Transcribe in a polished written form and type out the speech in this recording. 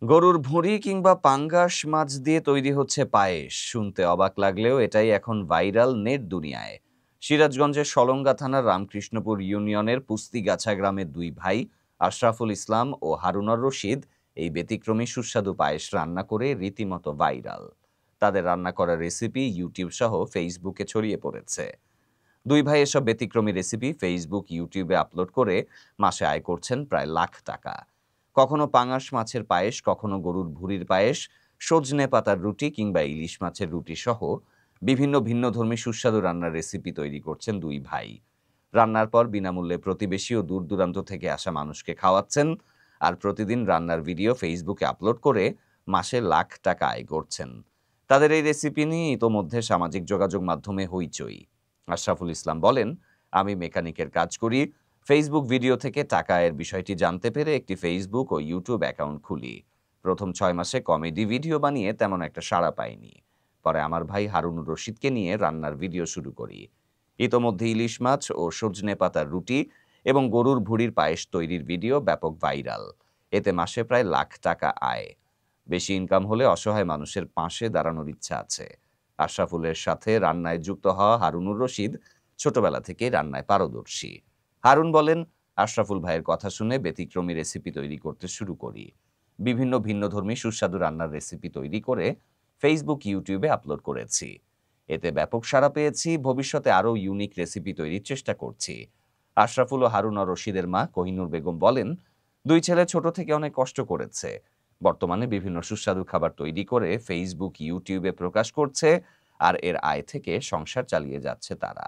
গরুর ভুঁড়ি কিংবা পাঙ্গাস মাছ দিয়ে তৈরি হচ্ছে পায়েস। শুনতে অবাক লাগলেও এটাই এখন ভাইরাল নেট দুনিয়ায়। সিরাজগঞ্জের সলঙ্গা থানার রামকৃষ্ণপুর ইউনিয়নের পুস্তিগাছা গ্রামের দুই ভাই আশরাফুল ইসলাম ও হারুনর রশিদ এই ব্যতিক্রমী সুস্বাদু পায়েস রান্না করে রীতিমতো ভাইরাল। তাদের রান্না করা রেসিপি ইউটিউব সহ ফেসবুকে ছড়িয়ে পড়েছে। দুই ভাই এসব ব্যতিক্রমী রেসিপি ফেসবুক, ইউটিউবে আপলোড করে মাসে আয় করছেন প্রায় লাখ টাকা। কখনো পাঙাশ মাছের পায়েস, কখনো গরুর ভুঁড়ির পায়েস, সজনে পাতার রুটি কিংবা ইলিশ মাছের রুটি সহ বিভিন্ন ভিন্নধর্মী সুস্বাদু রান্নার রেসিপি তৈরি করছেন দুই ভাই। রান্নার পর বিনামূল্যে প্রতিবেশী ও দূর দূরান্ত থেকে আসা মানুষকে খাওয়াচ্ছেন, আর প্রতিদিন রান্নার ভিডিও ফেসবুকে আপলোড করে মাসে লাখ টাকা আয় করছেন। তাদের এই রেসিপি নিয়ে ইতোমধ্যে সামাজিক যোগাযোগ মাধ্যমে হইচই। আশরাফুল ইসলাম বলেন, আমি মেকানিকের কাজ করি। ফেসবুক ভিডিও থেকে টাকা আয়ের বিষয়টি জানতে পেরে একটি ফেসবুক ও ইউটিউব অ্যাকাউন্ট খুলি। প্রথম 6 মাসে কমেডি ভিডিও বানিয়ে তেমন একটা সাড়া পাইনি। পরে আমার ভাই হারুনুর রশিদকে নিয়ে রান্নার ভিডিও শুরু করি। ইতোমধ্যে ইলিশ মাছ ও সজনে পাতার রুটি এবং গরুর ভুঁড়ির পায়েস তৈরির ভিডিও ব্যাপক ভাইরাল। এতে মাসে প্রায় লাখ টাকা আয়। বেশি ইনকাম হলে অসহায় মানুষের পাশে দাঁড়ানোর ইচ্ছা আছে। আশরাফুলের সাথে রান্নায় যুক্ত হওয়া হারুনুর রশিদ ছোটবেলা থেকে রান্নায় পারদর্শী। হারুন বলেন, আশরাফুল ভাইয়ের কথা শুনে ব্যতিক্রমী রেসিপি তৈরি করতে শুরু করি। বিভিন্ন ভিন্নধর্মী সুস্বাদু রান্নার রেসিপি তৈরি করে ফেসবুক, ইউটিউবে আপলোড করেছি। এতে ব্যাপক সাড়া পেয়েছি। ভবিষ্যতে আরও ইউনিক রেসিপি তৈরির চেষ্টা করছি। আশরাফুল ও হারুন আর রশিদের মা কোহিনুর বেগম বলেন, দুই ছেলে ছোট থেকে অনেক কষ্ট করেছে। বর্তমানে বিভিন্ন সুস্বাদু খাবার তৈরি করে ফেসবুক, ইউটিউবে প্রকাশ করছে, আর এর আয় থেকে সংসার চালিয়ে যাচ্ছে তারা।